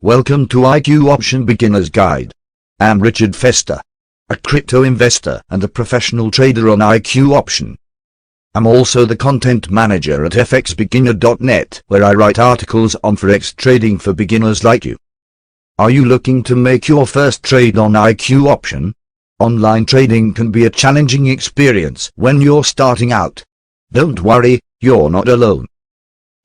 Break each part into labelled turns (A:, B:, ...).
A: Welcome to IQ Option Beginner's Guide. I'm Richard Festa, a crypto investor and a professional trader on IQ Option. I'm also the content manager at fxbeginner.net, where I write articles on forex trading for beginners like you. Are you looking to make your first trade on IQ Option? Online trading can be a challenging experience when you're starting out. Don't worry, you're not alone.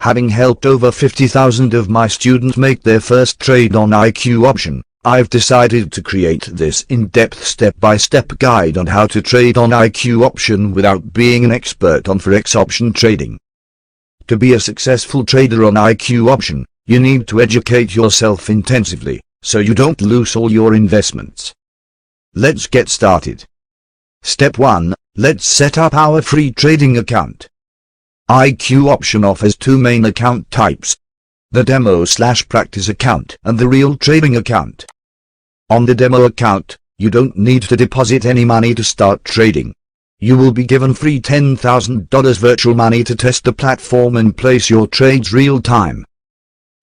A: Having helped over 50,000 of my students make their first trade on IQ Option, I've decided to create this in-depth step-by-step guide on how to trade on IQ Option without being an expert on forex option trading. To be a successful trader on IQ Option, you need to educate yourself intensively, so you don't lose all your investments. Let's get started. Step 1, let's set up our free trading account. IQ Option offers two main account types: the demo/practice account and the real trading account. On the demo account, you don't need to deposit any money to start trading. You will be given free $10,000 virtual money to test the platform and place your trades real time.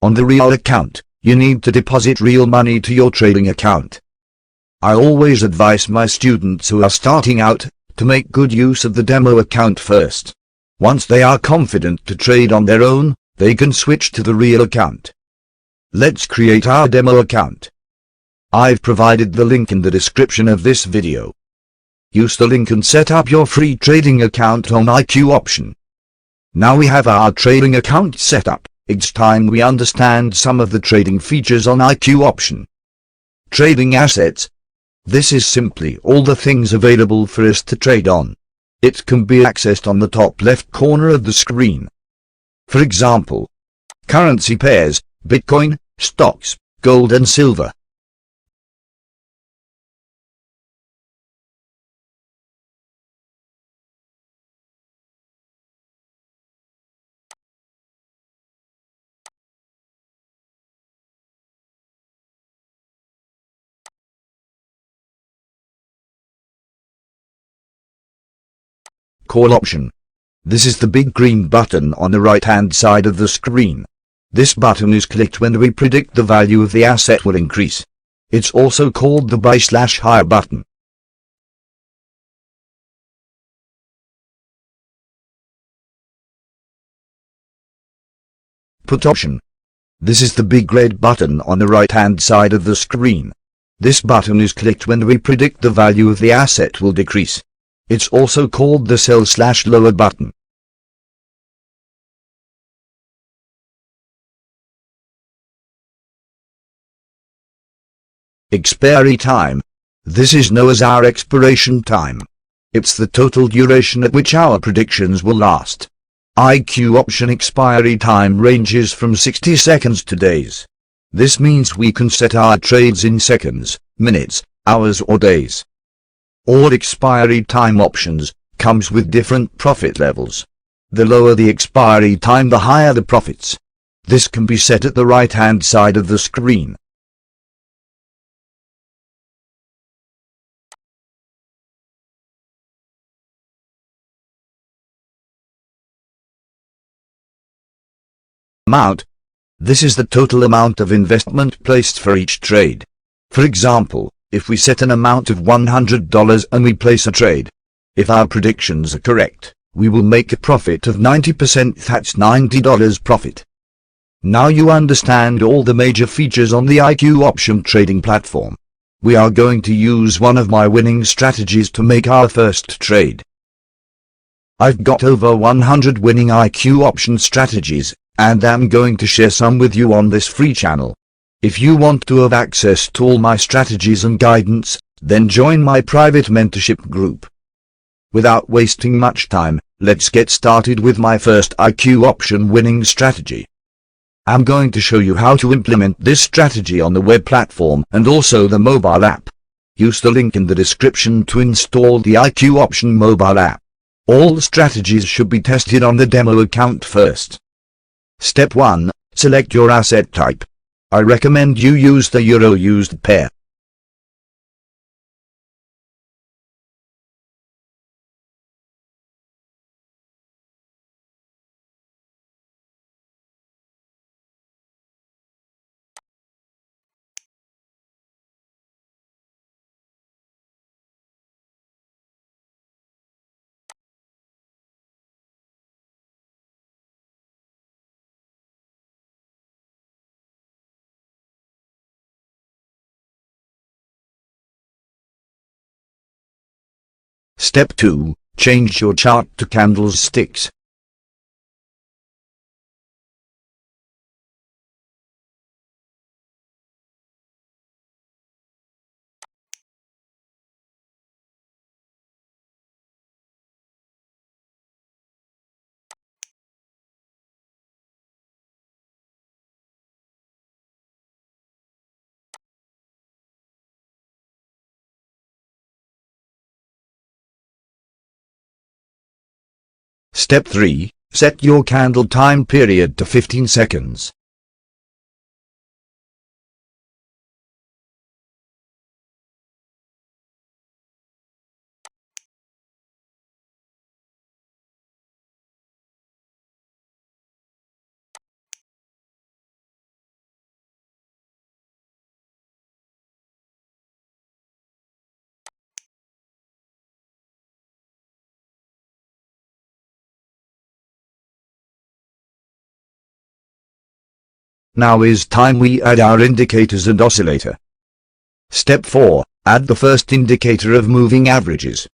A: On the real account, you need to deposit real money to your trading account. I always advise my students who are starting out to make good use of the demo account first. Once they are confident to trade on their own, they can switch to the real account. Let's create our demo account. I've provided the link in the description of this video. Use the link and set up your free trading account on IQ Option. Now we have our trading account set up, it's time we understand some of the trading features on IQ Option. Trading assets. This is simply all the things available for us to trade on. It can be accessed on the top left corner of the screen. For example, currency pairs, Bitcoin, stocks, gold and silver. Call option. This is the big green button on the right-hand side of the screen. This button is clicked when we predict the value of the asset will increase. It's also called the buy/higher button. Put option. This is the big red button on the right-hand side of the screen. This button is clicked when we predict the value of the asset will decrease. It's also called the sell/lower button. Expiry time. This is known as our expiration time. It's the total duration at which our predictions will last. IQ Option expiry time ranges from 60 seconds to days. This means we can set our trades in seconds, minutes, hours or days. All expiry time options comes with different profit levels. The lower the expiry time, the higher the profits. This can be set at the right-hand side of the screen. Amount. This is the total amount of investment placed for each trade. For example, if we set an amount of $100 and we place a trade, if our predictions are correct, we will make a profit of 90%, that's $90 profit. Now you understand all the major features on the IQ Option trading platform. We are going to use one of my winning strategies to make our first trade. I've got over 100 winning IQ Option strategies, and I'm going to share some with you on this free channel. If you want to have access to all my strategies and guidance, then join my private mentorship group. Without wasting much time, let's get started with my first IQ Option winning strategy. I'm going to show you how to implement this strategy on the web platform and also the mobile app. Use the link in the description to install the IQ Option mobile app. All strategies should be tested on the demo account first. Step 1, select your asset type. I recommend you use the Euro used pair. Step 2. Change your chart to candlesticks. Step 3. Set your candle time period to 15 seconds. Now is time we add our indicators and oscillator. Step 4. Add the first indicator of moving averages.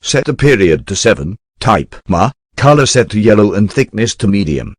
A: Set the period to 7, type MA, color set to yellow and thickness to medium.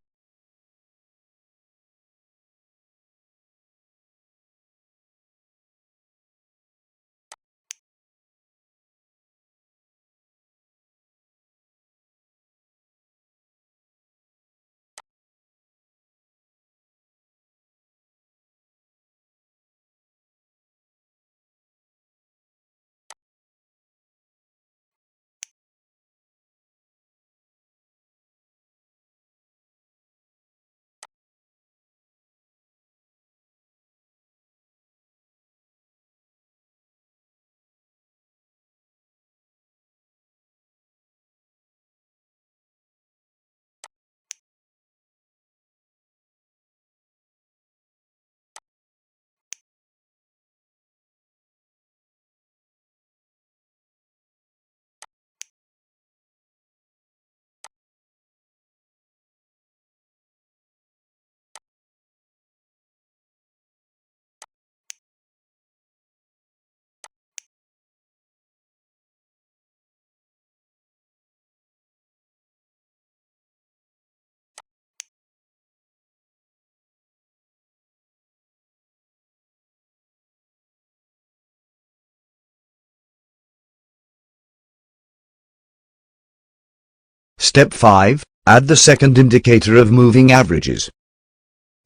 A: Step 5. Add the second indicator of moving averages.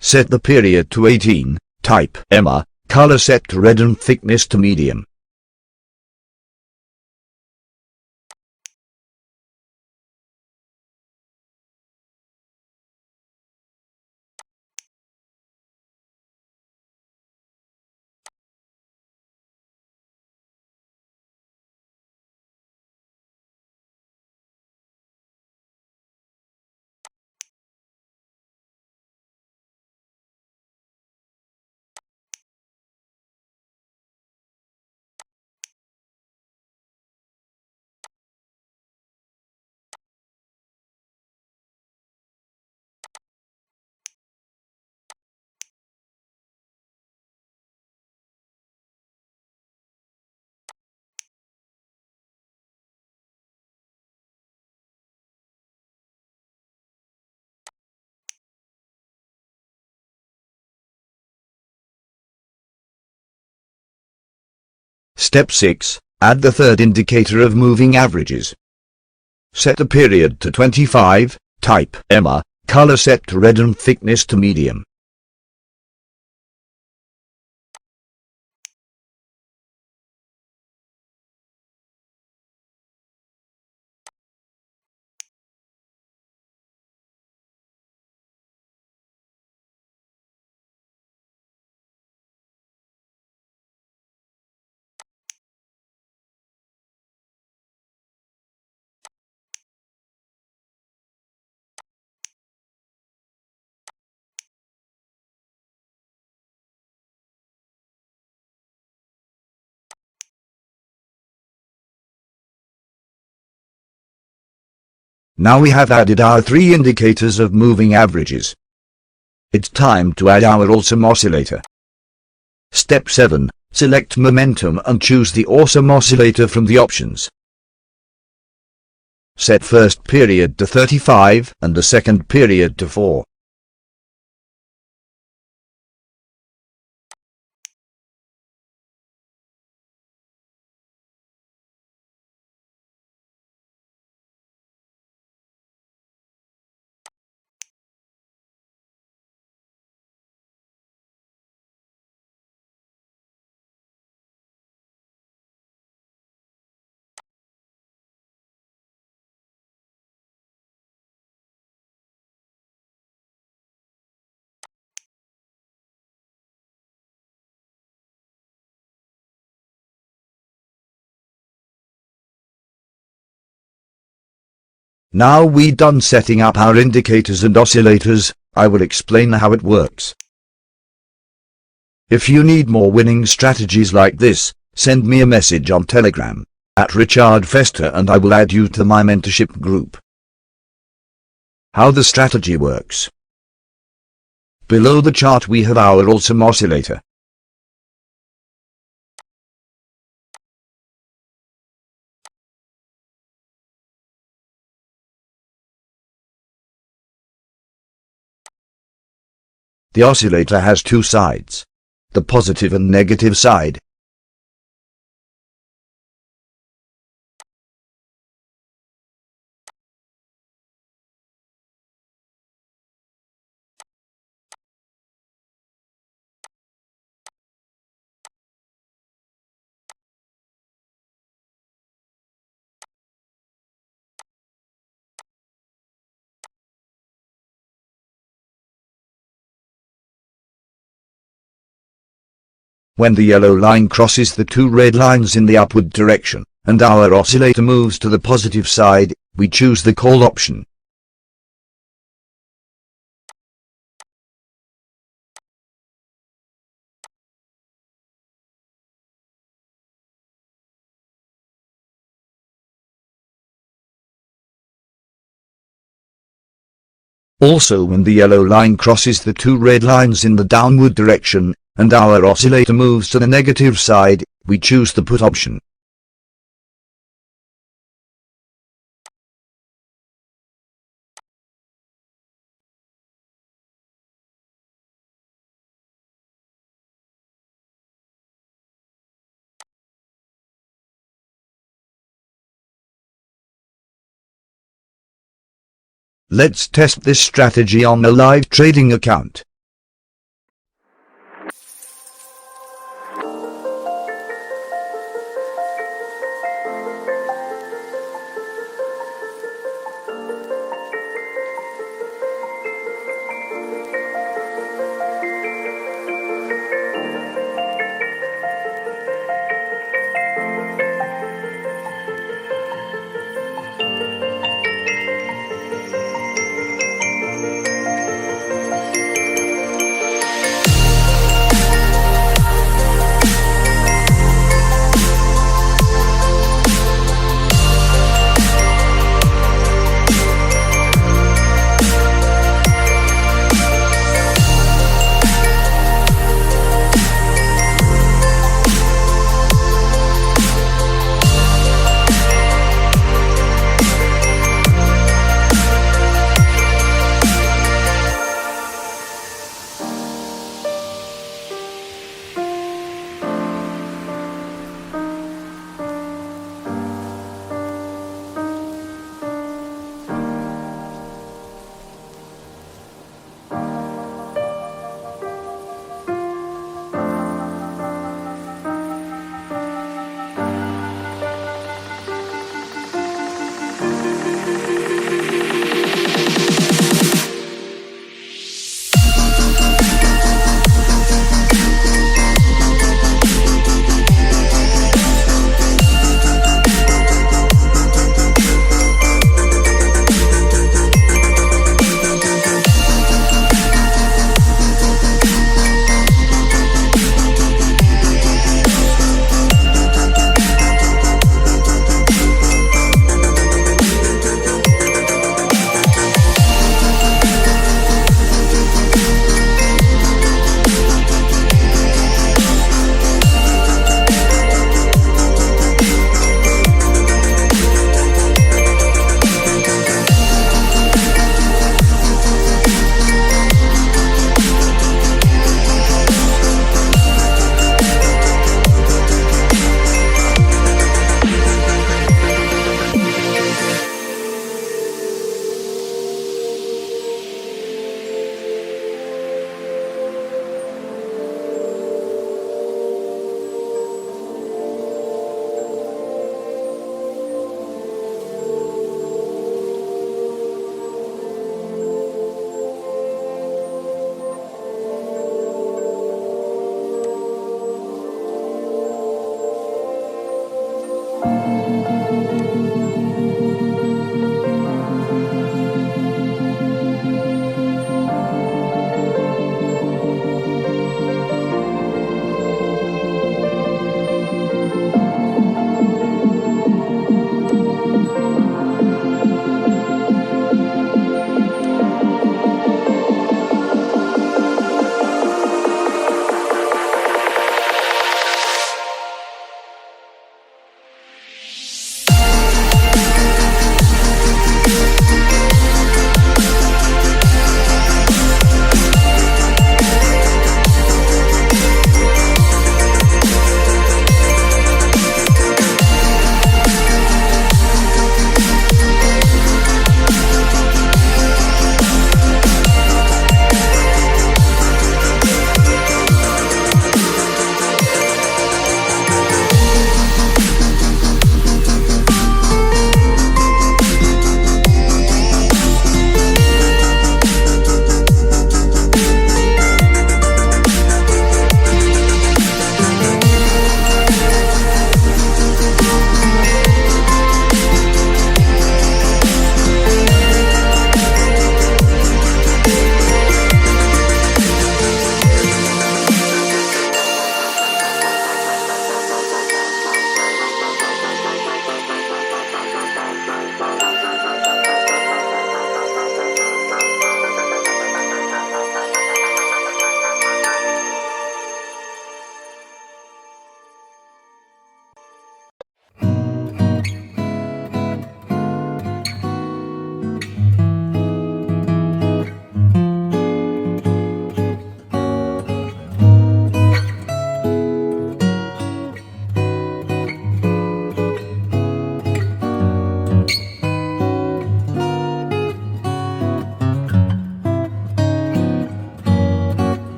A: Set the period to 18, type EMA, color set to red and thickness to medium. Step 6. Add the third indicator of moving averages. Set the period to 25, type EMA, color set to red and thickness to medium. Now we have added our 3 indicators of moving averages. It's time to add our awesome oscillator. Step 7. Select momentum and choose the awesome oscillator from the options. Set first period to 35 and the second period to 4. Now we done setting up our indicators and oscillators, I will explain how it works. If you need more winning strategies like this, send me a message on Telegram, @Festa, and I will add you to my mentorship group. How the strategy works. Below the chart we have our awesome oscillator. The oscillator has two sides, the positive and negative side. When the yellow line crosses the two red lines in the upward direction, and our oscillator moves to the positive side, we choose the call option. Also, when the yellow line crosses the two red lines in the downward direction, and our oscillator moves to the negative side, we choose the put option. Let's test this strategy on a live trading account.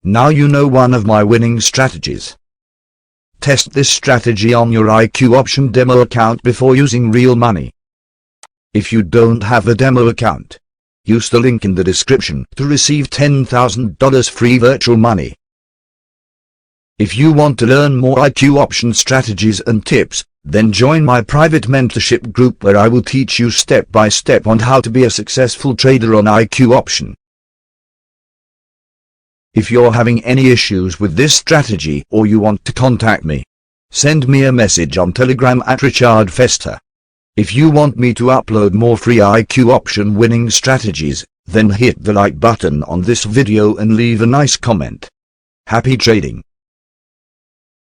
A: Now you know one of my winning strategies. Test this strategy on your IQ option demo account before using real money. If you don't have a demo account, use the link in the description to receive $10,000 free virtual money. If you want to learn more IQ option strategies and tips, then join my private mentorship group where I will teach you step by step on how to be a successful trader on IQ option. If you're having any issues with this strategy or you want to contact me, send me a message on Telegram at Festa. If you want me to upload more free IQ option winning strategies, then hit the like button on this video and leave a nice comment. Happy trading!